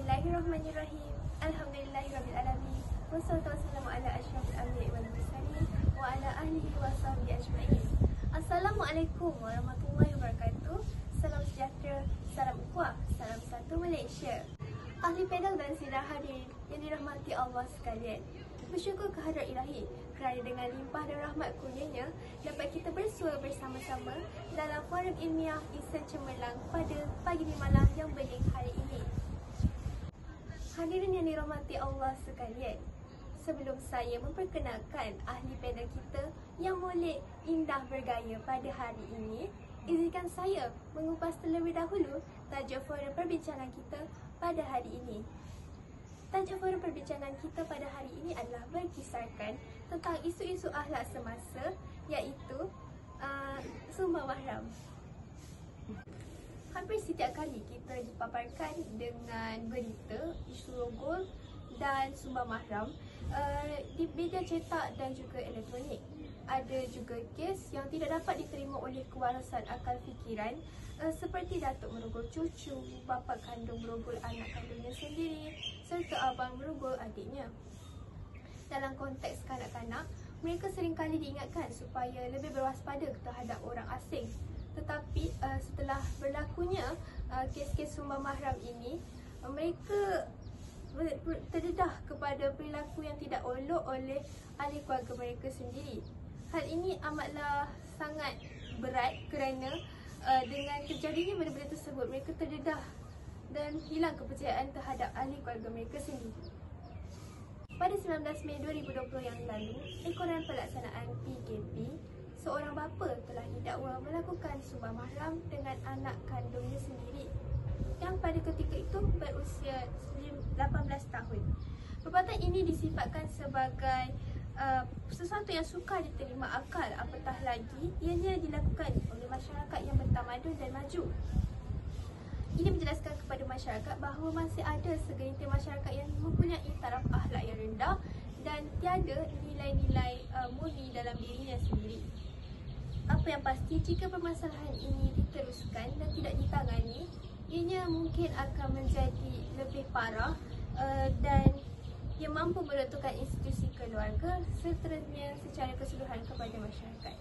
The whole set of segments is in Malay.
Bismillahirrahmanirrahim. Alhamdulillahirrabbilalamin. Wassalatu wassalamu ala asyrafil anbiya'i wal mursalin wa ala ahlihi wa sahbihi ajma'in. Assalamualaikum warahmatullahi wabarakatuh. Salam sejahtera, salam ukhuwah, salam satu Malaysia. Ahli panel dan sidang hadirin yang dirahmati Allah sekalian, bersyukur kehadrat Ilahi kerana dengan limpah dan rahmat kurnianya dapat kita bersua bersama-sama dalam forum ilmiah Ihsan Cemerlang pada pagi di malam yang bening hari ini. Hadirin yang dirahmati Allah sekalian, sebelum saya memperkenalkan ahli panel kita yang molek, indah, bergaya pada hari ini, izinkan saya mengupas terlebih dahulu tajuk forum perbincangan kita pada hari ini. Tajuk forum perbincangan kita pada hari ini adalah berkisarkan tentang isu-isu akhlak semasa, iaitu sumbang mahram. Hampir setiap kali kita dipaparkan dengan berita, isu rogol dan sumbang mahram di media cetak dan juga elektronik. Ada juga kes yang tidak dapat diterima oleh kewarasan akal fikiran, seperti datuk merogol cucu, bapa kandung merogol anak kandungnya sendiri, serta abang merogol adiknya. Dalam konteks kanak-kanak, mereka seringkali diingatkan supaya lebih berwaspada terhadap orang asing. Tetapi setelah berlakunya kes-kes sumbang mahram ini, mereka terdedah kepada perilaku yang tidak elok oleh ahli keluarga mereka sendiri. Hal ini amatlah sangat berat kerana dengan terjadinya benda-benda tersebut, mereka terdedah dan hilang kepercayaan terhadap ahli keluarga mereka sendiri. Pada 19 Mei 2020 yang lalu, Ekoran Pelaksanaan PKP, seorang bapa telah didakwa melakukan sumbang mahram dengan anak kandungnya sendiri yang pada ketika itu berusia 18 tahun. Perbuatan ini disifatkan sebagai sesuatu yang sukar diterima akal, apatah lagi ianya dilakukan oleh masyarakat yang bertamadun dan maju. Ini menjelaskan kepada masyarakat bahawa masih ada segelintir masyarakat yang mempunyai taraf akhlak yang rendah dan tiada nilai-nilai murni dalam dirinya sendiri. Apa yang pasti, jika permasalahan ini diteruskan dan tidak ditangani, ianya mungkin akan menjadi lebih parah dan yang mampu meruntuhkan institusi keluarga seterusnya secara keseluruhan kepada masyarakat.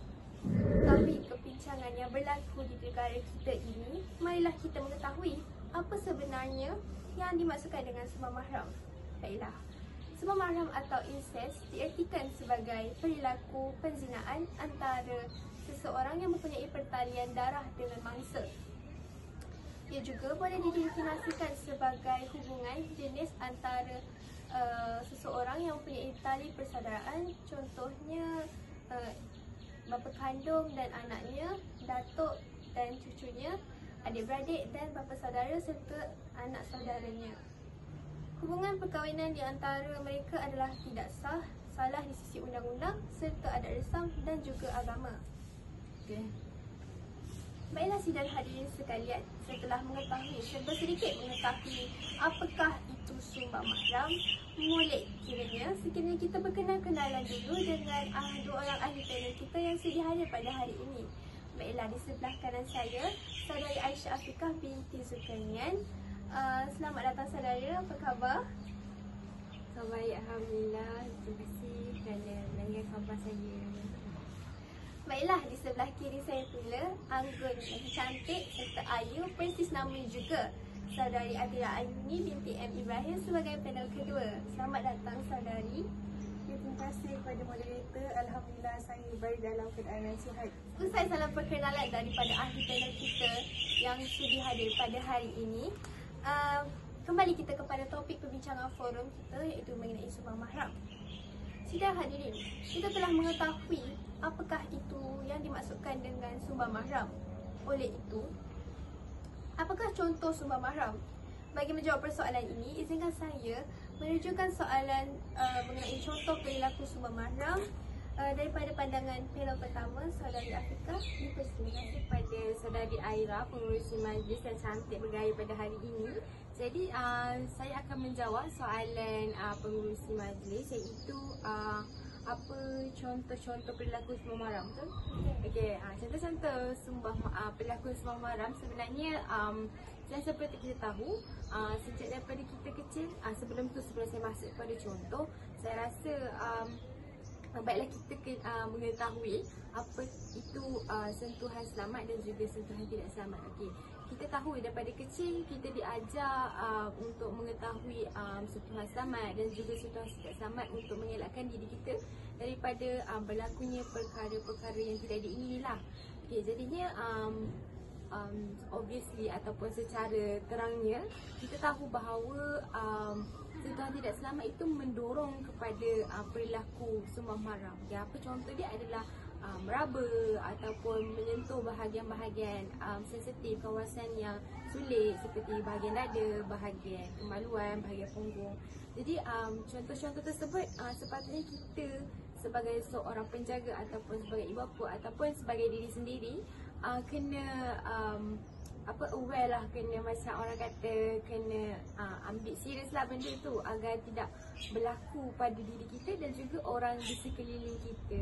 Tapi kepincangan yang berlaku di negara kita ini, marilah kita mengetahui apa sebenarnya yang dimaksudkan dengan sumbang mahram. Baiklah, sumbang mahram atau incest diertikan sebagai perilaku penzinaan antara seseorang yang mempunyai pertalian darah dengan mangsa. Ia juga boleh didefinisikan sebagai hubungan jenis antara seseorang yang mempunyai tali persaudaraan, contohnya bapa kandung dan anaknya, datuk dan cucunya, adik-beradik dan bapa saudara serta anak saudaranya. Hubungan perkahwinan di antara mereka adalah tidak sah, salah di sisi undang-undang serta adat resam dan juga agama. Baiklah sidang hadirin sekalian, setelah mengetahui serba sedikit mengetahui apakah itu sumbang mahram, molek kiranya sekiranya kita berkenal-kenalan dulu dengan dua orang ahli panel kita yang sedia hadir pada hari ini. Baiklah, di sebelah kanan saya, saudari Aisyah Afiqah binti Zulkarnian. Selamat datang saudara, apa khabar? Baik, Alhamdulillah. Terima kasih kerana mendengar khabar saya. Baiklah, di sebelah kiri saya pula, anggun lagi cantik serta ayu, persis nama juga, saudari Adira Aini binti M. Ibrahim sebagai panel kedua. Selamat datang saudari. Terima kasih kepada moderator. Alhamdulillah saya baik dalam keadaan yang sihat. Usai salam perkenalan daripada ahli panel kita yang sudi hadir pada hari ini, kembali kita kepada topik perbincangan forum kita, iaitu mengenai sumbang mahram. Sidang hadirin, kita telah mengetahui apakah itu yang dimaksudkan dengan sumbang mahram. Oleh itu, apakah contoh sumbang mahram? Bagi menjawab persoalan ini, izinkan saya merujukan soalan mengenai contoh perilaku sumbang mahram daripada pandangan panel pertama, saudari Afiqah. Dipersilakan. Kepada saudari Aira, pengurusi majlis yang cantik bergaya pada hari ini. Jadi saya akan menjawab soalan pengurusi majlis, iaitu apa contoh-contoh perilaku sembah maram tu? Okey, contoh-contoh perilaku sembah maram sebenarnya dan seperti kita tahu, sejak daripada kita kecil, sebelum saya masuk pada contoh, saya rasa baiklah kita mengetahui apa itu sentuhan selamat dan juga sentuhan tidak selamat. Okey, kita tahu daripada kecil kita diajar untuk mengetahui sentuhan selamat dan juga sentuhan tidak selamat untuk mengelakkan diri kita daripada berlakunya perkara-perkara yang tidak diingini lah. Okey, jadinya obviously ataupun secara terangnya kita tahu bahawa sentuhan tidak selamat itu mendorong kepada perilaku sembah maram. Ya, apa contoh dia adalah meraba ataupun menyentuh bahagian-bahagian sensitif, kawasan yang sulit seperti bahagian dada, bahagian kemaluan, bahagian punggung. Jadi contoh-contoh tersebut sepatutnya kita sebagai seorang penjaga ataupun sebagai ibu bapa ataupun sebagai diri sendiri kena aware lah, kena macam orang kata kena ambil serius lah benda tu agar tidak berlaku pada diri kita dan juga orang di sekeliling kita.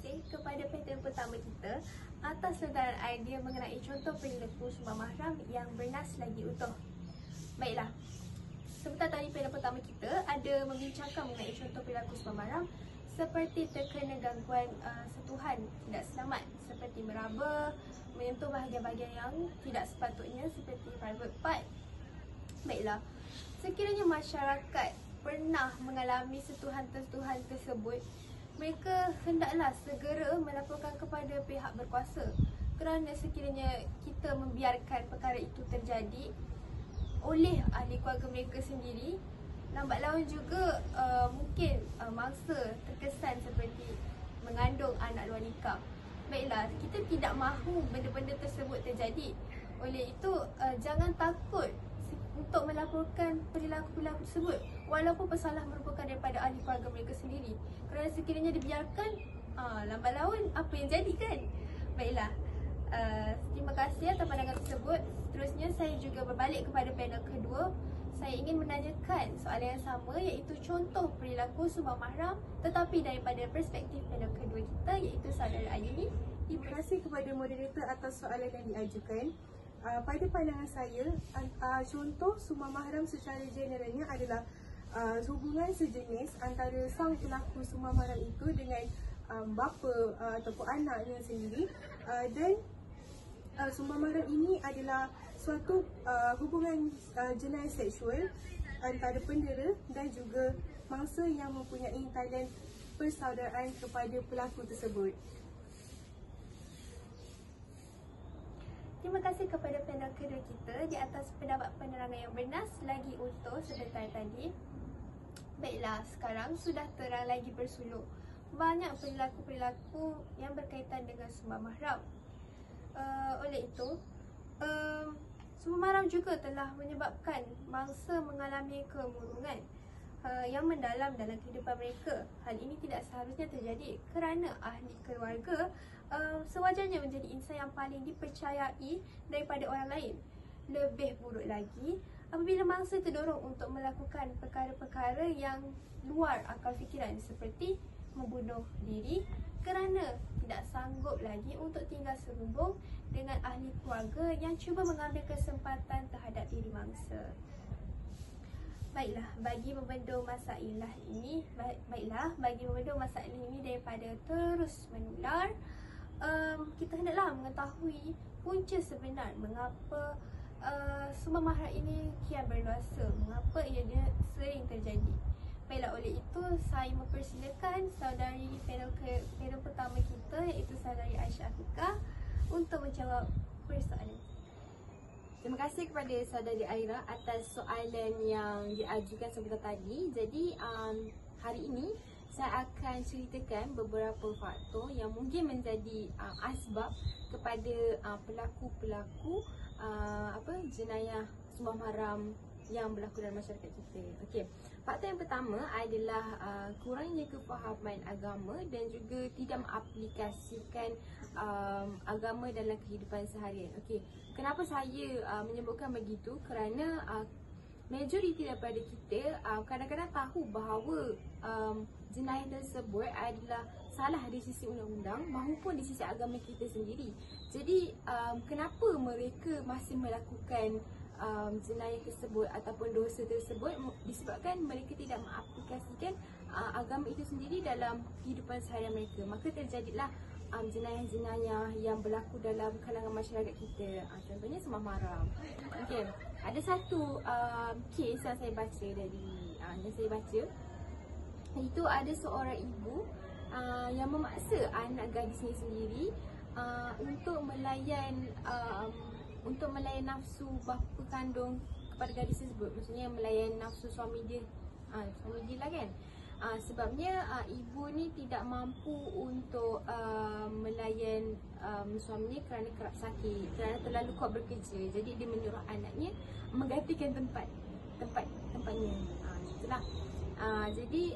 Terima kasih kepada panel pertama kita atas ledaran idea mengenai contoh perilaku sembah mahram yang bernas lagi utuh. Baiklah, sebentar tadi panel pertama kita ada membincangkan mengenai contoh perilaku sembah mahram seperti terkena gangguan sentuhan tidak selamat seperti meraba, menyentuh bahagian-bahagian yang tidak sepatutnya seperti private part. Baiklah, sekiranya masyarakat pernah mengalami sentuhan-sentuhan tersebut, mereka hendaklah segera melaporkan kepada pihak berkuasa, kerana sekiranya kita membiarkan perkara itu terjadi oleh ahli keluarga mereka sendiri, lambat laun juga mungkin mangsa terkesan seperti mengandung anak luar nikah. Baiklah, kita tidak mahu benda-benda tersebut terjadi. Oleh itu, jangan takut untuk melaporkan perilaku-perilaku tersebut walaupun pesalahan merupakan daripada ahli keluarga mereka sendiri. Kerana sekiranya dibiarkan, lambat laun apa yang jadi kan? Baiklah, terima kasih atas pandangan tersebut. Seterusnya saya juga berbalik kepada panel kedua. Saya ingin menanyakan soalan yang sama, iaitu contoh perilaku sembah mahram tetapi daripada perspektif panel kedua kita, iaitu saudara Ayuni. Terima kasih kepada moderator atas soalan yang diajukan. Pada pandangan saya, contoh sembah mahram secara generalnya adalah hubungan sejenis antara sang pelaku sembah mahram itu dengan bapa ataupun anaknya sendiri, dan sembah mahram ini adalah suatu hubungan jenayah seksual antara pendera dan juga mangsa yang mempunyai talian persaudaraan kepada pelaku tersebut. Terima kasih kepada panel kedua kita di atas pendapat penerangan yang bernas lagi utuh sebentar tadi. Baiklah, sekarang sudah terang lagi bersuluk banyak perilaku-perilaku yang berkaitan dengan sembah mahram. Oleh itu, sembah mahram juga telah menyebabkan mangsa mengalami kemurungan yang mendalam dalam kehidupan mereka. Hal ini tidak seharusnya terjadi kerana ahli keluarga sewajarnya menjadi insan yang paling dipercayai daripada orang lain. Lebih buruk lagi apabila mangsa terdorong untuk melakukan perkara-perkara yang luar akal fikiran seperti membunuh diri kerana tidak sanggup lagi untuk tinggal serubung dengan ahli keluarga yang cuba mengambil kesempatan terhadap diri mangsa. Baiklah, bagi membendung masalah ini, daripada terus menular, kita hendaklah mengetahui punca sebenar mengapa sembah mahram ini kian berluasa, mengapa ianya sering terjadi. Baiklah, oleh itu saya mempersilakan saudari panel pertama kita, iaitu saudari Aisyah Afiqah, untuk menjawab persoalan. Terima kasih kepada saudari Aira atas soalan yang diajukan sebentar tadi. Jadi hari ini saya akan ceritakan beberapa faktor yang mungkin menjadi asbab kepada pelaku-pelaku jenayah sembah mahram yang berlaku dalam masyarakat kita. Okey, faktor yang pertama adalah kurangnya kefahaman agama dan juga tidak mengaplikasikan agama dalam kehidupan seharian. Okey, kenapa saya menyebutkan begitu? Kerana majoriti daripada kita kadang-kadang tahu bahawa jenayah tersebut adalah salah di sisi undang-undang maupun di sisi agama kita sendiri. Jadi kenapa mereka masih melakukan jenayah tersebut ataupun dosa tersebut? Disebabkan mereka tidak mengaplikasikan agama itu sendiri dalam kehidupan seharian mereka. Maka terjadilah jenayah-jenayah yang berlaku dalam kalangan masyarakat kita. Contohnya sembah maram. Okey, ada satu kes yang saya baca itu ada seorang ibu yang memaksa anak gadisnya sendiri untuk melayan nafsu bapa kandung kepada gadis tersebut. Maksudnya melayan nafsu suami dia lah kan. Sebabnya ibu ni tidak mampu untuk melayan suaminya kerana kerap sakit, kerana terlalu kuat bekerja. Jadi dia menyuruh anaknya menggantikan tempatnya. Itulah. Jadi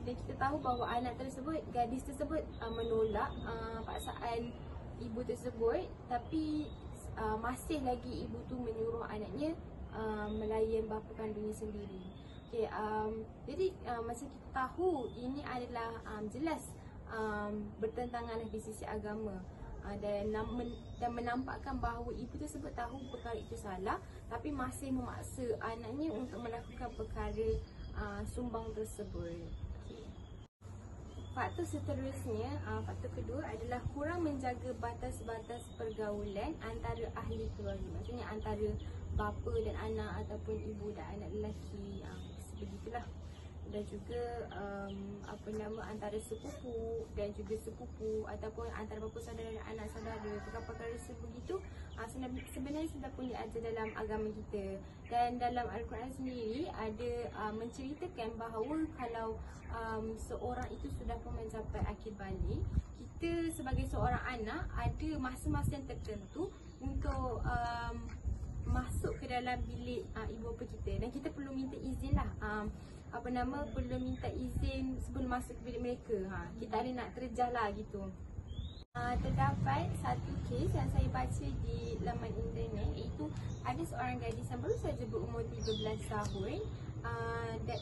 dan kita tahu bahawa gadis tersebut menolak paksaan ibu tersebut, tapi masih lagi ibu tu menyuruh anaknya melayan bapa kandungnya sendiri. Okay, jadi macam kita tahu ini adalah jelas bertentangan di sisi agama dan menampakkan bahawa ibu tersebut tahu perkara itu salah tapi masih memaksa anaknya untuk melakukan perkara sumbang tersebut. Okay. Faktor seterusnya, faktor kedua adalah kurang menjaga batas-batas pergaulan antara ahli keluarga. Maksudnya antara bapa dan anak ataupun ibu dan anak lelaki. Begitulah. Dan juga antara sepupu dan juga sepupu ataupun antara bapa saudara dan anak saudara. Perkara-perkara sebegitu sebenarnya sudah pun diajar dalam agama kita. Dan dalam Al-Quran sendiri ada menceritakan bahawa kalau seorang itu sudah pun mencapai akhir balik, kita sebagai seorang anak ada masa-masa yang tertentu untuk masuk ke dalam bilik ibu bapa kita, dan kita perlu minta izin lah, perlu minta izin sebelum masuk ke bilik mereka. Kita ada nak terjah lah gitu. Terdapat satu kes yang saya baca di laman internet, iaitu ada seorang gadis yang baru saja berumur 13 tahun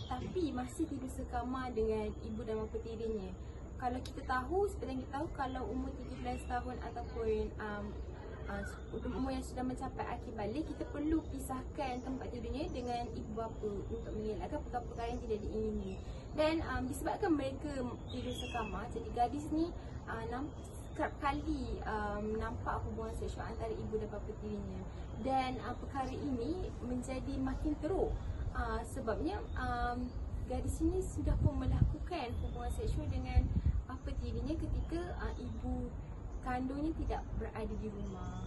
tapi masih tidur sekamar dengan ibu dan bapa tirinya. Kalau kita tahu, seperti yang kita tahu, kalau umur 13 tahun ataupun umur yang sudah mencapai akhir balik, kita perlu pisahkan tempat tidurnya dengan ibu bapa untuk mengelakkan perkara-perkara yang tidak diingini. Dan disebabkan mereka tidur sekamar, jadi gadis ni kerap kali nampak hubungan seksual antara ibu dan bapa tirinya. Dan perkara ini menjadi makin teruk sebabnya gadis ini sudah pun melakukan hubungan seksual dengan bapa tirinya ketika ibu kandungnya tidak berada di rumah.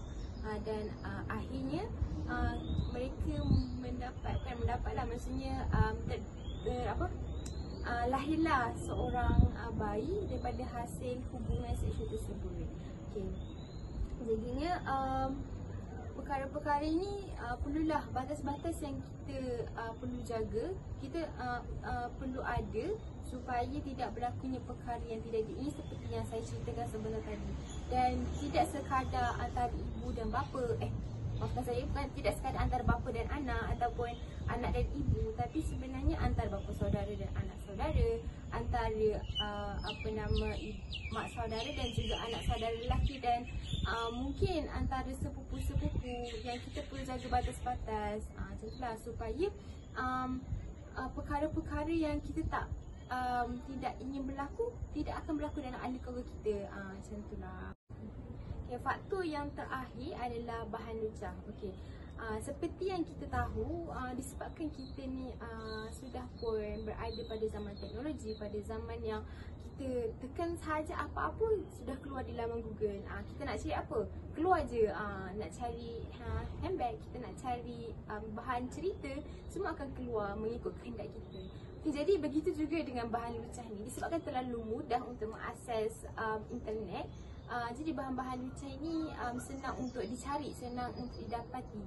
Dan akhirnya mereka mendapatlah maksudnya lahirlah seorang bayi daripada hasil hubungan seksual tersebut. Okay. Jadinya perkara-perkara ini perlulah batas-batas yang kita perlu jaga, kita perlu ada supaya tidak berlakunya perkara yang tidak diingini seperti yang saya ceritakan sebentar tadi. Dan tidak sekadar antara ibu dan bapa, maafkan saya, bukan tidak sekadar antara bapa dan anak ataupun anak dan ibu, tapi sebenarnya antara bapa saudara dan anak saudara, antara mak saudara dan juga anak saudara lelaki, dan mungkin antara sepupu-sepupu yang kita perlu jaga batas-batas. Macam itulah supaya perkara-perkara yang kita tidak ingin berlaku tidak akan berlaku dalam ahli keluarga kita. Macam itulah. Okay, faktor yang terakhir adalah bahan lucah. Okay. Seperti yang kita tahu, disebabkan kita ni sudah pun berada pada zaman teknologi, pada zaman yang kita tekan sahaja apa-apa sudah keluar di laman Google. Kita nak cari apa? Keluar je. Nak cari handbag, kita nak cari bahan cerita, semua akan keluar mengikut kehendak kita. Okay, jadi begitu juga dengan bahan lucah ni, disebabkan terlalu mudah untuk mengakses internet. Jadi bahan-bahan lucah ini senang untuk dicari, senang untuk didapati.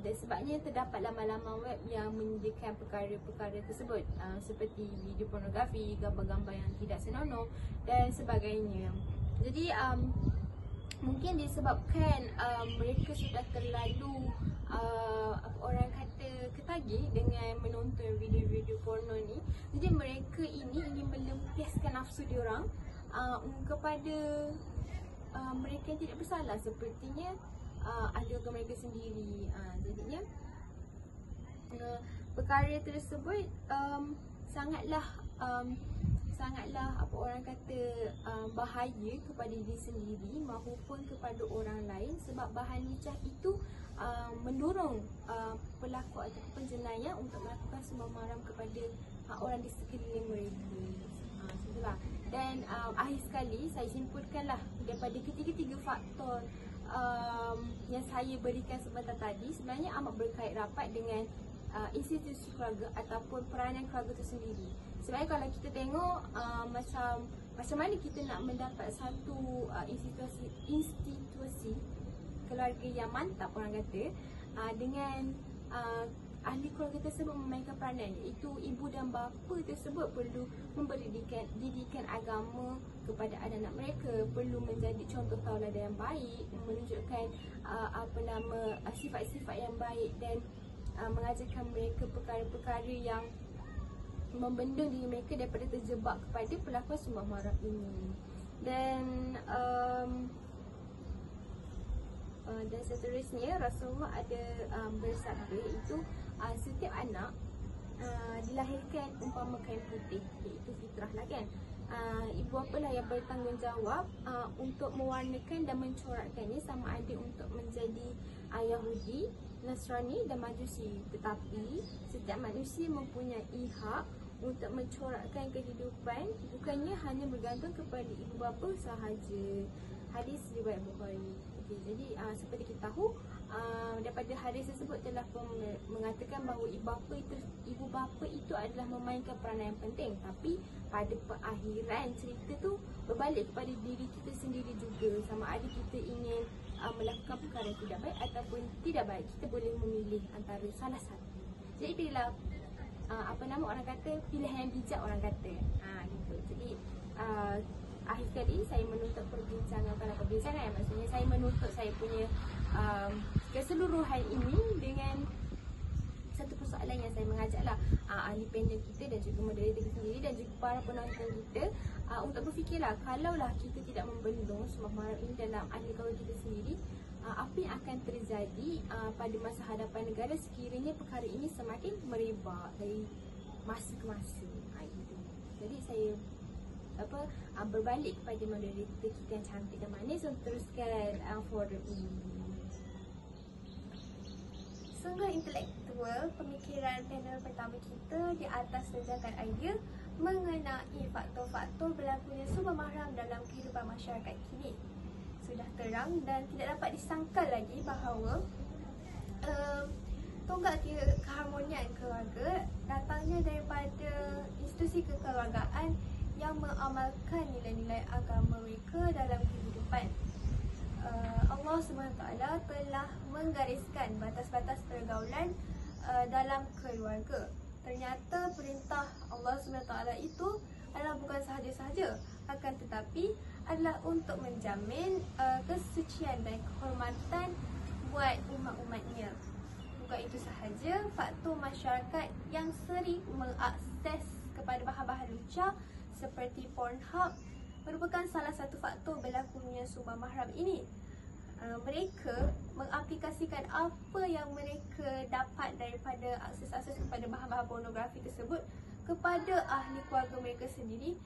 Dan sebabnya terdapat laman-laman web yang menyediakan perkara-perkara tersebut, seperti video pornografi, gambar-gambar yang tidak senonoh dan sebagainya. Jadi mungkin disebabkan mereka sudah terlalu orang kata ketagih dengan menonton video-video porno ni. Jadi mereka ini ingin melampiaskan nafsu diorang kepada mereka yang tidak bersalah, sepertinya ahli mereka sendiri. Jadinya perkara tersebut sangatlah apa orang kata bahaya kepada diri sendiri maupun kepada orang lain, sebab bahan licah itu mendorong pelaku atau penjenayah untuk melakukan sembah maram kepada orang di sekeliling mereka. Itulah. Dan akhir sekali saya simpulkanlah daripada ketiga-tiga faktor yang saya berikan sebentar tadi, sebenarnya amat berkait rapat dengan institusi keluarga ataupun peranan keluarga itu sendiri. Sebenarnya kalau kita tengok macam mana kita nak mendapat satu institusi keluarga yang mantap orang kata, dengan ahli keluarga tersebut memainkan peranan, iaitu ibu dan bapa tersebut perlu memberi didikan agama kepada anak-anak mereka, perlu menjadi contoh tauladan yang baik, menunjukkan sifat-sifat yang baik dan mengajarkan mereka perkara-perkara yang membendung diri mereka daripada terjebak kepada pelakuan sembah maram ini. Dan seterusnya Rasulullah ada bersabda, iaitu setiap anak dilahirkan umpama kain putih, iaitu fitrah lah kan. Ibu apalah yang bertanggungjawab untuk mewarnakan dan mencorakkannya, sama ada untuk menjadi Yahudi, Nasrani dan Majusi. Tetapi setiap manusia mempunyai hak untuk mencorakkan kehidupan, bukannya hanya bergantung kepada ibu bapa sahaja. Hadis riwayat Bukhari. Okey, jadi seperti kita tahu, daripada hadis tersebut telah mengatakan bahawa ibu bapa itu adalah memainkan peranan yang penting, tapi pada perakhiran cerita tu berbalik kepada diri kita sendiri juga. Sama ada kita ingin melakukan perkara yang tidak baik ataupun tidak baik, kita boleh memilih antara salah satu. Jadi pilihlah orang kata pilihan yang bijak orang kata. Gitu. Jadi akhir sekali saya menutup perbincangan, maksudnya saya menutup saya punya keseluruhan ini dengan satu persoalan yang saya mengajaklah ahli panel kita dan juga moderator kita sendiri dan juga para penonton kita untuk berfikirlah, kalaulah kita tidak membendung sembah maram ini dalam ahli keluarga kita sendiri, apa yang akan terjadi pada masa hadapan negara sekiranya perkara ini semakin merebak dari masa ke masa. Jadi saya berbalik kepada moderator kita yang cantik dan manis untuk teruskan forum ini. Sungguh intelektual pemikiran panel pertama kita di atas senjakan idea mengenai faktor-faktor berlakunya sembah maram dalam kehidupan masyarakat kini. Sudah terang dan tidak dapat disangkal lagi bahawa tonggak keharmonian keluarga datangnya daripada institusi kekeluargaan yang mengamalkan nilai-nilai agama mereka dalam kehidupan. Allah SWT telah menggariskan batas-batas pergaulan dalam keluarga. Ternyata perintah Allah SWT itu adalah bukan sahaja-sahaja, akan tetapi adalah untuk menjamin kesucian dan kehormatan buat umat-umatnya. Bukan itu sahaja, faktor masyarakat yang sering mengakses kepada bahan-bahan lucah seperti Pornhub merupakan salah satu faktor berlakunya sembah maram ini. Mereka mengaplikasikan apa yang mereka dapat daripada akses-akses kepada bahan-bahan pornografi tersebut kepada ahli keluarga mereka sendiri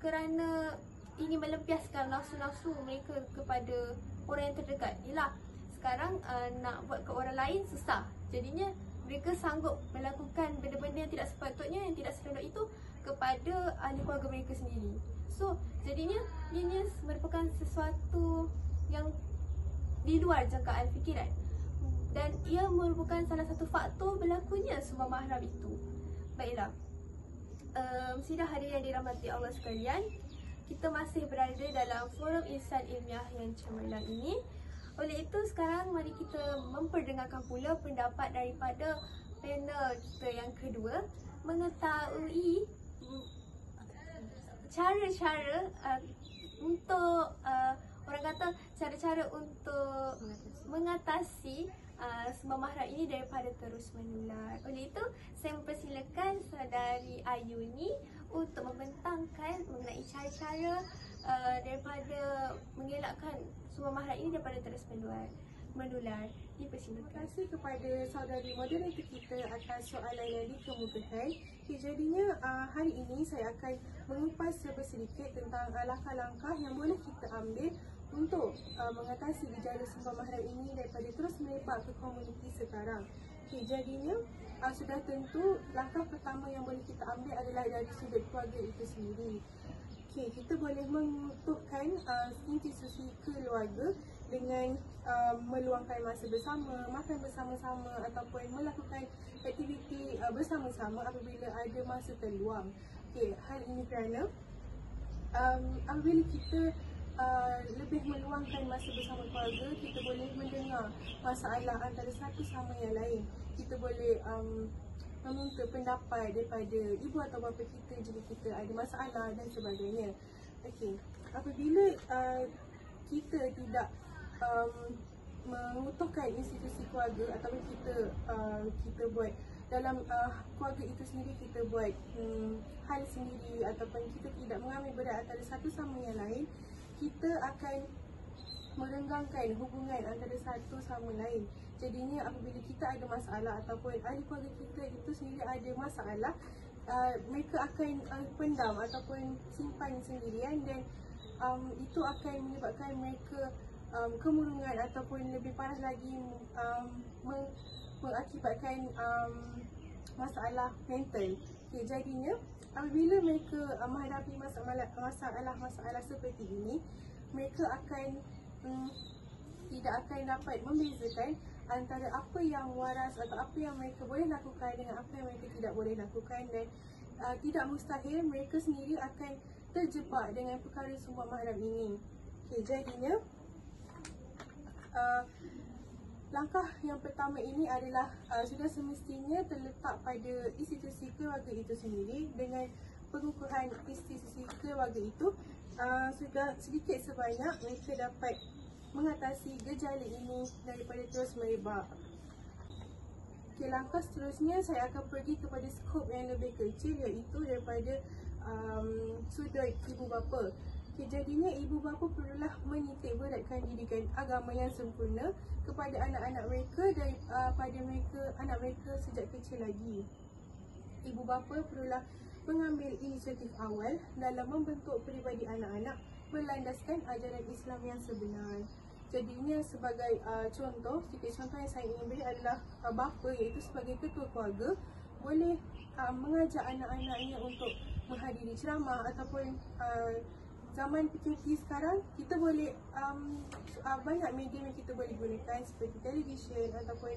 kerana ingin melampiaskan nafsu-nafsu mereka kepada orang yang terdekat. Yelah, sekarang nak buat ke orang lain susah. Jadinya mereka sanggup melakukan benda-benda yang tidak sepatutnya, yang tidak seronok itu kepada ahli keluarga mereka sendiri. So, jadinya ianya merupakan sesuatu yang di luar jangkaan fikiran dan ia merupakan salah satu faktor berlakunya sembah maram itu. Baiklah, sidang hadirin yang dirahmati Allah sekalian, kita masih berada dalam forum insan ilmiah yang cemerlang ini. Oleh itu sekarang mari kita memperdengarkan pula pendapat daripada panel kita yang kedua mengetahui cara-cara untuk orang kata cara-cara untuk mengatasi sumber mahram ini daripada terus menular. Oleh itu, saya mempersilakan saudari Ayu ni untuk membentangkan mengenai cara-cara daripada mengelakkan sumber mahram ini daripada terus menular. Terima Dipersilakan. kasih kepada saudari moderator kita atas soalan yang dikemukakan. Jadinya hari ini saya akan mengupas sedikit tentang langkah-langkah yang boleh kita ambil untuk mengatasi gejala sumber mahram ini daripada terus merebak ke komuniti sekarang. Jadinya sudah tentu langkah pertama yang boleh kita ambil adalah dari sudut keluarga itu sendiri. Kita boleh mengutuhkan institusi keluarga dengan meluangkan masa bersama, makan bersama-sama ataupun melakukan aktiviti bersama-sama apabila ada masa terluang. Hal ini kerana apabila kita lebih meluangkan masa bersama keluarga, kita boleh mendengar masalah antara satu sama yang lain. Kita boleh meminta pendapat daripada ibu atau bapa kita jika kita ada masalah dan sebagainya. Apabila kita tidak mengutuhkan institusi keluarga ataupun kita buat dalam keluarga itu sendiri, kita buat hal sendiri ataupun kita tidak mengambil berat antara satu sama yang lain, kita akan merenggangkan hubungan antara satu sama lain. Jadinya apabila kita ada masalah ataupun ahli keluarga kita itu sendiri ada masalah, mereka akan pendam ataupun simpan sendirian dan itu akan menyebabkan mereka kemurungan ataupun lebih parah lagi mengakibatkan masalah mental. Jadinya apabila mereka menghadapi masalah seperti ini, mereka akan tidak akan dapat membezakan antara apa yang waras atau apa yang mereka boleh lakukan dengan apa yang mereka tidak boleh lakukan, dan tidak mustahil mereka sendiri akan terjebak dengan perkara sumber mahram ini. Jadinya langkah yang pertama ini adalah sudah semestinya terletak pada institusi keluarga itu sendiri. Dengan pengukuhan institusi keluarga itu, sudah sedikit sebanyak mereka dapat mengatasi gejala ini daripada terus merebak. Langkah seterusnya saya akan pergi kepada skop yang lebih kecil, iaitu daripada sudut ibu bapa. Jadinya ibu bapa perlulah menitik beratkan didikan agama yang sempurna kepada anak-anak mereka daripada anak mereka sejak kecil lagi. Ibu bapa perlulah mengambil inisiatif awal dalam membentuk peribadi anak-anak berlandaskan ajaran Islam yang sebenar. Jadinya sebagai contoh yang saya ingin beri adalah bapa, iaitu sebagai ketua keluarga, boleh mengajak anak-anaknya untuk menghadiri ceramah ataupun zaman PKP sekarang, kita boleh banyak media yang kita boleh gunakan seperti televisyen ataupun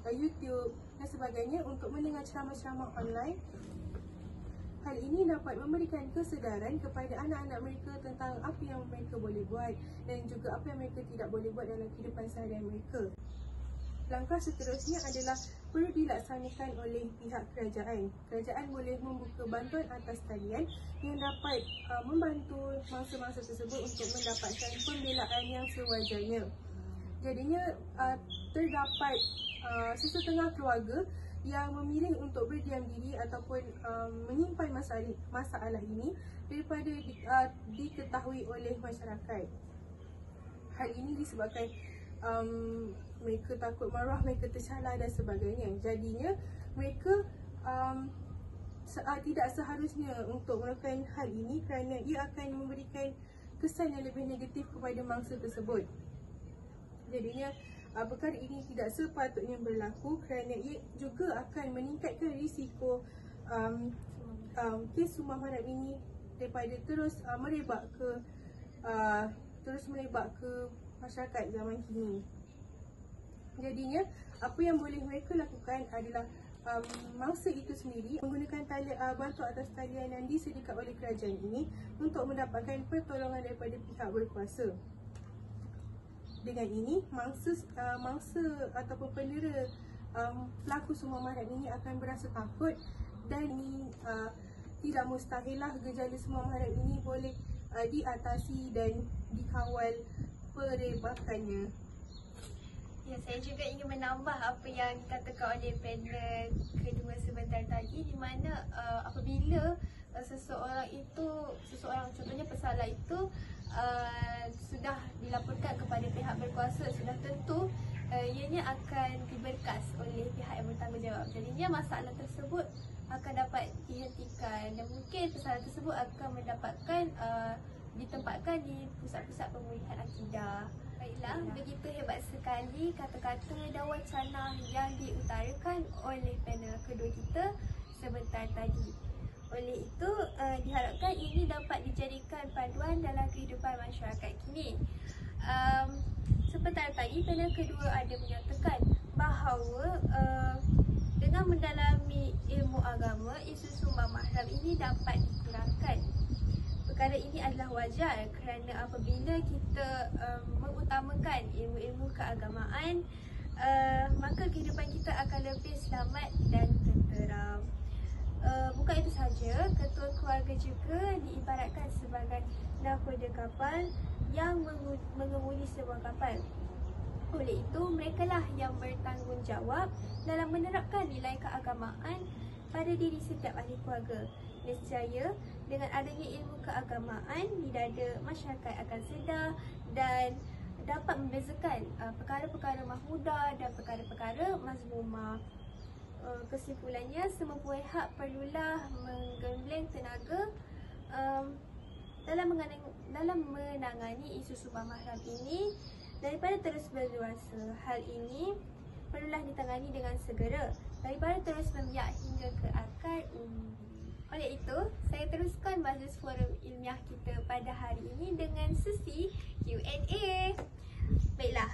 YouTube dan sebagainya untuk mendengar ceramah-ceramah online. Hal ini dapat memberikan kesedaran kepada anak-anak mereka tentang apa yang mereka boleh buat dan juga apa yang mereka tidak boleh buat dalam kehidupan seharian mereka. Langkah seterusnya adalah perlu dilaksanakan oleh pihak kerajaan. Kerajaan boleh membuka bantuan atas talian yang dapat membantu mangsa-mangsa tersebut untuk mendapatkan pembelaan yang sewajarnya. Jadinya terdapat sesetengah keluarga yang memilih untuk berdiam diri ataupun menyimpan masalah ini daripada diketahui oleh masyarakat. Hal ini disebabkan mereka takut maruah mereka tercalar dan sebagainya. Jadinya mereka tidak seharusnya untuk melakukan hal ini kerana ia akan memberikan kesan yang lebih negatif kepada mangsa tersebut. Jadinya perkara ini tidak sepatutnya berlaku kerana ia juga akan meningkatkan risiko kes sumber mahram ini daripada terus merebak ke masyarakat zaman kini. Jadinya apa yang boleh mereka lakukan adalah mangsa itu sendiri menggunakan bantuan atas talian yang disediakan oleh kerajaan ini untuk mendapatkan pertolongan daripada pihak berkuasa. Dengan ini, mangsa ataupun pendera pelaku sumber mahram ini akan berasa takut dan tidak mustahillah gejala sumber mahram ini boleh diatasi dan dikawal perebakannya. Ya, saya juga ingin menambah apa yang dikatakan oleh panel kedua sebentar tadi, di mana apabila seseorang contohnya pesalah itu sudah dilaporkan kepada pihak berkuasa, sudah tentu ianya akan diberkas oleh pihak yang bertanggungjawab. Jadinya masalah tersebut akan dapat dihentikan dan mungkin pesalah tersebut akan mendapatkan ditempatkan di pusat-pusat pemulihan akidah. Baiklah, begitu hebat sekali kata-kata dan wacana yang diutarakan oleh panel kedua kita sebentar tadi. Oleh itu, diharapkan ini dapat dijadikan panduan dalam kehidupan masyarakat kini. Sebentar tadi, panel kedua ada menyatakan bahawa dengan mendalami ilmu agama, isu sumbang mahram ini dapat dikurangkan. Perkara ini adalah wajar kerana apabila kita mengutamakan ilmu-ilmu keagamaan, maka kehidupan kita akan lebih selamat dan tenteram. Bukan itu sahaja, ketua keluarga juga diibaratkan sebagai nahkoda kapal yang mengemudi sebuah kapal. Oleh itu, merekalah yang bertanggungjawab dalam menerapkan nilai keagamaan pada diri setiap ahli keluarga. Nescaya dengan adanya ilmu keagamaan di dada masyarakat akan sedar dan dapat membezakan perkara-perkara mahmudah dan perkara-perkara mazmumah. Kesimpulannya, semua pihak perlulah menggembleng tenaga dalam menangani isu sumbang mahram ini daripada terus berluasa. Hal ini perlulah ditangani dengan segera daripada terus membiak hingga ke akar umbi. Oleh itu, saya teruskan majlis forum ilmiah kita pada hari ini dengan sesi Q&A. Baiklah,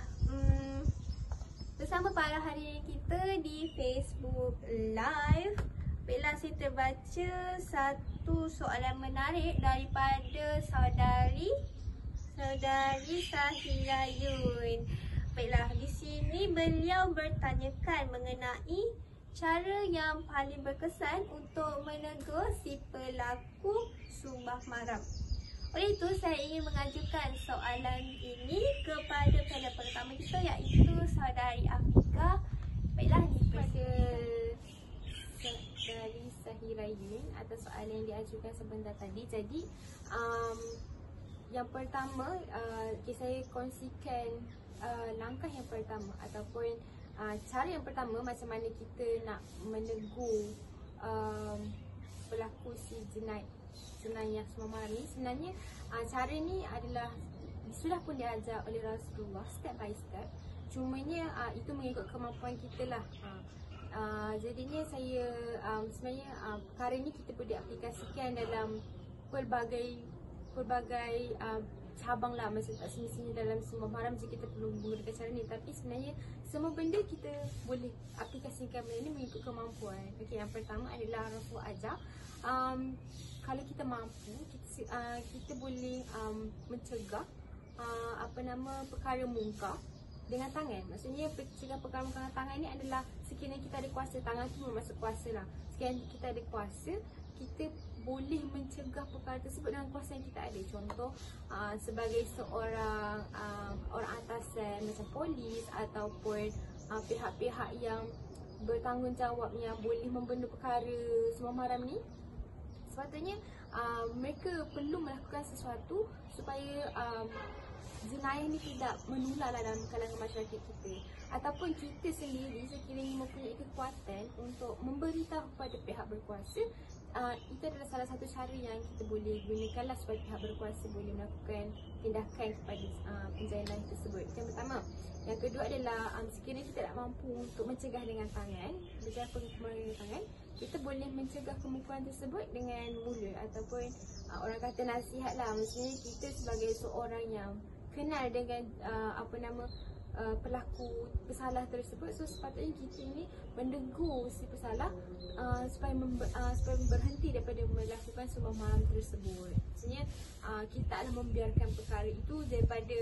bersama para hadirin kita di Facebook Live. Baiklah, saya terbaca satu soalan menarik daripada saudari Sahirayun. Baiklah, di sini beliau bertanyakan mengenai cara yang paling berkesan untuk menegur si pelaku sumbang mahram. Oleh itu, saya ingin mengajukan soalan ini kepada panel pertama kita, iaitu saudari Afika. Baiklah, Pada saudari Sahirayun atas soalan yang diajukan sebentar tadi. Jadi yang pertama, saya kongsikan langkah yang pertama ataupun cara yang pertama macam mana kita nak menegur pelaku si jenayah sumbang mahram ni. Sebenarnya cara ni adalah sudah pun diajar oleh Rasulullah step by step. Cumanya itu mengikut kemampuan kita lah. Jadinya saya sebenarnya perkara ni kita boleh aplikasikan dalam pelbagai cabang lah, macam tak semestinya dalam sumbang mahram je kita perlu menggunakan cara ni, tapi sebenarnya semua benda kita boleh aplikasikan benda ni mengikut kemampuan. Okey, yang pertama adalah Rasul ajar kalau kita mampu kita boleh mencegah perkara mungkar dengan tangan. Maksudnya mencegah perkara mungkar dengan tangan ni adalah sekiranya kita ada kuasa, tangan tu bermaksud kuasa lah. Sekiranya kita ada kuasa, kita boleh mencegah perkara tersebut dengan kuasa yang kita ada. Contoh sebagai seorang orang atasan macam polis ataupun pihak-pihak yang bertanggungjawab yang boleh membina perkara sumbang mahram ni, sepatutnya mereka perlu melakukan sesuatu supaya jenayah ni tidak menular dalam kalangan masyarakat kita. Ataupun kita sendiri sekiranya mempunyai kekuatan untuk memberitahu kepada pihak berkuasa, itu adalah salah satu cara yang kita boleh gunakanlah supaya pihak berkuasa boleh melakukan tindakan kepada jenayah tersebut. Itu yang pertama. Yang kedua adalah sekiranya kita tak mampu untuk mencegah dengan tangan, berjaya penghukuman dengan tangan, kita boleh mencegah kemungkaran tersebut dengan mulut ataupun orang kata nasihat lah. Maksudnya kita sebagai seorang yang kenal dengan pelaku pesalah tersebut, so sepatutnya kita ni menegur si pesalah supaya berhenti daripada melakukan sumbang mahram tersebut. Maksudnya kita adalah membiarkan perkara itu daripada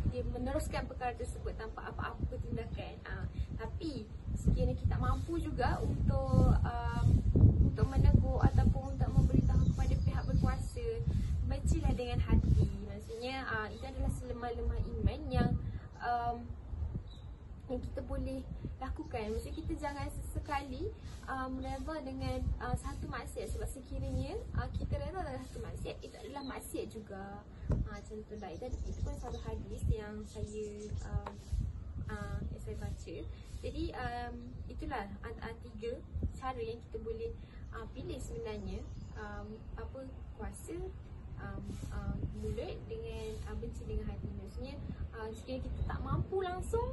dia meneruskan perkara tersebut tanpa apa-apa tindakan. Tapi sekiranya kita mampu juga untuk menegur ataupun untuk memberitahu kepada pihak berkuasa, ujilah dengan hati. Maksudnya itu adalah selemah-lemah iman yang kita boleh lakukan. Maksudnya kita jangan sesekali reda dengan satu maksiat, sebab sekiranya kita reda dengan satu maksiat, itu adalah maksiat juga. Contohlah itu pun satu hadis yang saya baca. Jadi itulah antara tiga cara yang kita boleh pilih sebenarnya. Kuasa mulut dengan benci dengan hati. Maksudnya sekiranya kita tak mampu langsung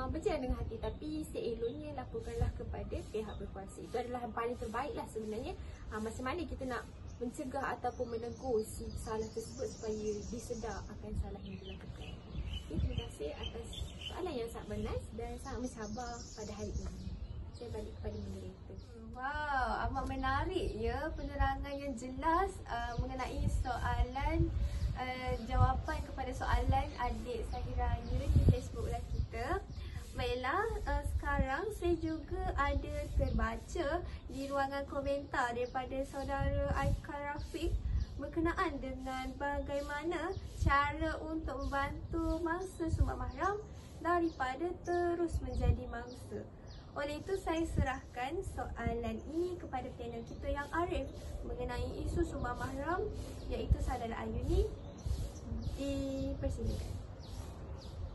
berjalan dengan hati, tapi seeloknya laporkanlah kepada pihak berkuasa. Itu adalah yang paling terbaik lah sebenarnya. Macam mana kita nak mencegah ataupun menegur si salah tersebut supaya disedar akan salah yang dilakukan. Okay, terima kasih atas soalan yang sangat bernas dan sangat mencabar pada hari ini. Saya balik kepada moderator. Wow, amat menarik ya penerangan yang jelas mengenai soalan jawapan kepada soalan adik Sahiranya di Facebook Live kita. Baiklah, sekarang saya juga ada terbaca di ruangan komentar daripada saudara Aikar Rafiq berkenaan dengan bagaimana cara untuk membantu mangsa sumbang mahram daripada terus menjadi mangsa. Oleh itu saya serahkan soalan ini kepada panel kita yang arif mengenai isu sumbang mahram, iaitu Saudara Ayuni. Dipersilakan.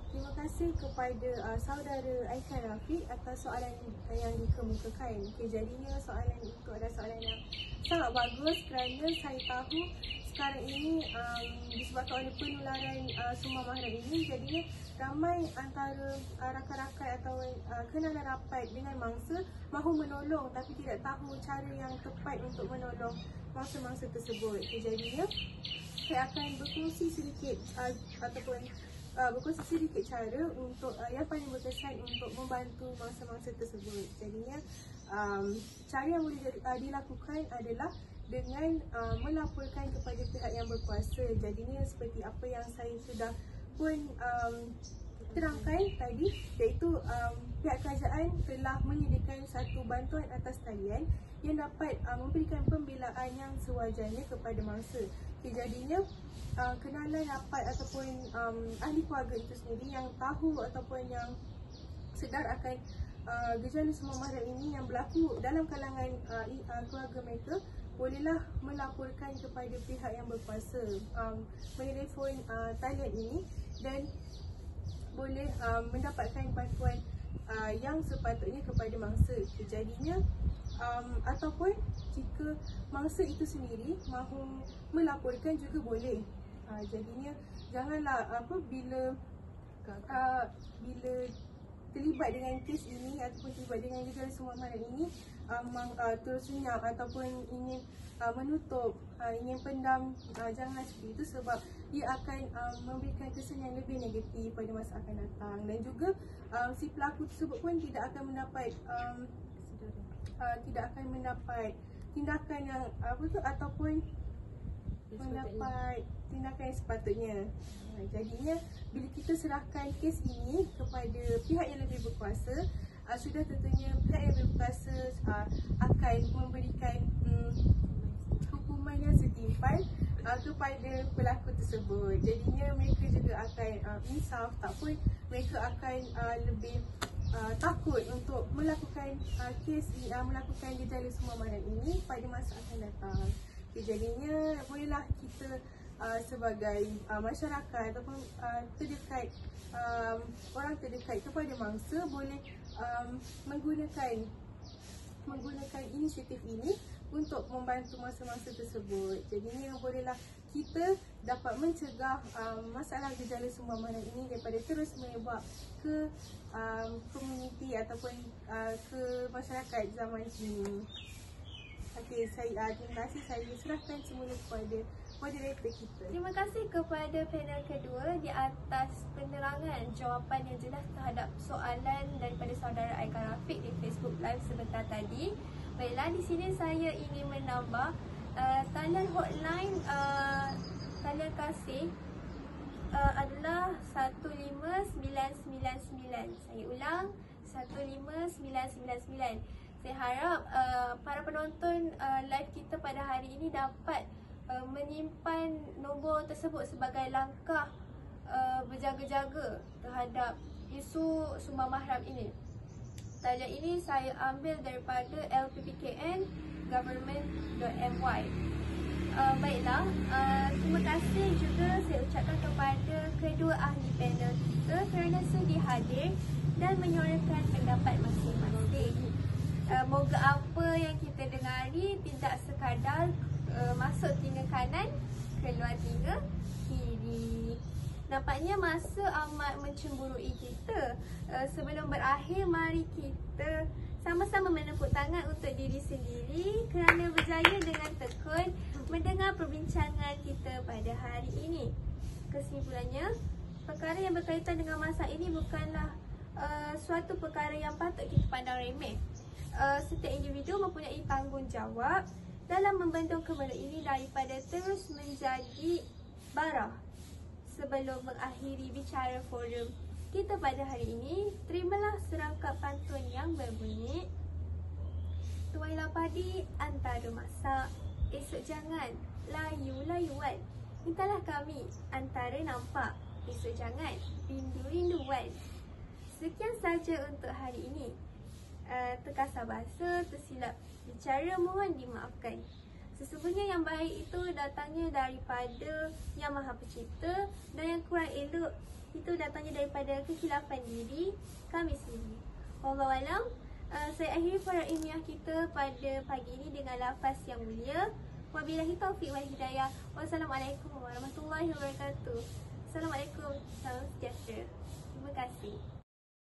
Terima kasih kepada saudara Aikar Rafiq atas soalan yang dikemukakan. Jadinya soalan itu adalah soalan yang sangat bagus kerana saya tahu sekarang ini disebabkan oleh penularan sumbang mahram ini, jadinya ramai antara rakan-rakan atau kenalan rapat dengan mangsa mahu menolong tapi tidak tahu cara yang tepat untuk menolong mangsa-mangsa tersebut. Jadinya saya akan berkongsi sedikit berkongsi sedikit cara untuk yang paling berkesan untuk membantu mangsa-mangsa tersebut. Jadinya cara yang boleh dilakukan adalah dengan melaporkan kepada pihak yang berkuasa. Jadinya seperti apa yang saya sudah pun terangkan tadi, iaitu pihak kerajaan telah menyediakan satu bantuan atas talian yang dapat memberikan pembelaan yang sewajarnya kepada mangsa. Jadinya kenalan rapat ataupun ahli keluarga itu sendiri yang tahu ataupun yang sedar akan gejala sumbang mahram ini yang berlaku dalam kalangan keluarga mereka, bolehlah melaporkan kepada pihak yang berkuasa menelefon talian ini dan boleh mendapatkan bantuan yang sepatutnya kepada mangsa. Jadinya ataupun jika mangsa itu sendiri mahu melaporkan juga boleh. Jadinya janganlah bila terlibat dengan kes ini ataupun terlibat dengan gejala sumbang mahram ini terus senyap ataupun ingin menutup, ingin pendam, janganlah seperti itu, sebab ia akan memberikan kesan yang lebih negatif pada masa akan datang. Dan juga si pelaku tersebut pun tidak akan mendapat tindakan yang ataupun mendapat tindakan yang sepatutnya. Jadinya bila kita serahkan kes ini kepada pihak yang lebih berkuasa, sudah tentunya pihak yang lebih berkuasa akan memberikan hukuman yang setimpal kepada pelaku tersebut. Jadinya mereka juga akan insaf, tak pun mereka akan lebih takut untuk melakukan melakukan gejala sumbang mahram ini pada masa akan datang. Jadinya bolehlah kita sebagai masyarakat ataupun terdekat, orang terdekat kepada mangsa boleh menggunakan inisiatif ini untuk membantu mangsa-mangsa tersebut. Jadinya bolehlah kita dapat mencegah masalah gejala sumbang mahram ini daripada terus menyebar ke komuniti ataupun ke masyarakat zaman kini. Okey, terima kasih. Saya serahkan semula kepada moderator kita. Terima kasih kepada panel kedua di atas penerangan jawapan yang jelas terhadap soalan daripada saudara Aikar Rafiq di Facebook Live sebentar tadi. Baiklah, di sini saya ingin menambah talian hotline talian kasih adalah 15999. Saya ulang, 15999. Saya harap para penonton live kita pada hari ini dapat menyimpan nombor tersebut sebagai langkah berjaga-jaga terhadap isu sumber mahram ini. Tajuk ini saya ambil daripada LPPKN government.my. Baiklah, terima kasih juga saya ucapkan kepada kedua ahli panel kita kerana sudi hadir dan menyuarakan pendapat masing-masing. Moga apa yang kita dengari tidak sekadar masuk telinga kanan, keluar telinga kiri. Nampaknya masa amat mencemburui kita. Sebelum berakhir, mari kita sama-sama menepuk tangan untuk diri sendiri kerana berjaya dengan tekun mendengar perbincangan kita pada hari ini. Kesimpulannya, perkara yang berkaitan dengan masa ini bukanlah suatu perkara yang patut kita pandang remeh. Setiap individu mempunyai tanggungjawab dalam membendung kemela ini daripada terus menjadi bara. Sebelum mengakhiri bicara forum kita pada hari ini, terimalah serangkap pantun yang berbunyi: tuailah padi antara masak, esok jangan layu-layuan. Mintalah kami antara nampak, esok jangan rindu-rinduan. Sekian saja untuk hari ini. Terkasar bahasa, tersilap bicara, mohon dimaafkan. Sesungguhnya yang baik itu datangnya daripada Yang Maha Pencipta, dan yang kurang elok itu datangnya daripada kekhilafan diri kami sendiri. Wallahualam. Saya akhiri forum ilmiah kita pada pagi ini dengan lafaz yang mulia. Wabillahi taufiq wal hidayah. Wassalamualaikum warahmatullahi wabarakatuh. Assalamualaikum. Salam sejahtera. Terima kasih.